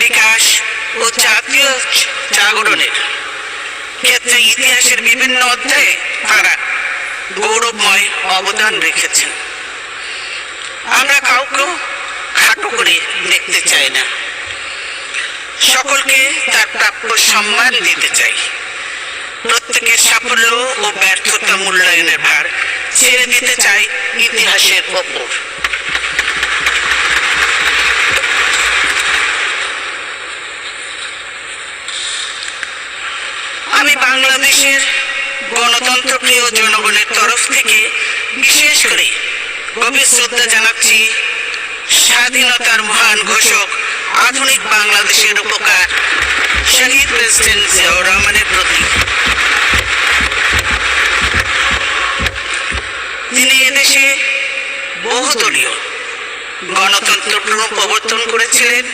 বিকাশ ও জাতীয় জাগরণের ক্ষেত্রে ইতিহাসের বিভিন্ন অধ্যায়ে তারা গৌরবময় অবদান রেখেছেন। আমরা কাউকে খাটো করে দেখতে চাই না, সকলকে তার প্রাপ্য সম্মান দিতে চাই। প্রত্যেকের সাফল্য ও ব্যর্থতা মূল্যায়নের ভার ছেড়ে দিতে চাই ইতিহাসের ওপর। আমি বাংলাদেশের গণতন্ত্রপ্রিয় জনগণের তরফ থেকে বিশেষ করে গভীর শ্রদ্ধা জানাচ্ছি স্বাধীনতার মহান ঘোষক, আধুনিক বাংলাদেশের উপকার শহীদ প্রেসিডেন্ট জিয়াউর রহমানের প্রতি। তিনি এদেশে বহুদলীয় গণতন্ত্র প্রবর্তন করেছিলেন।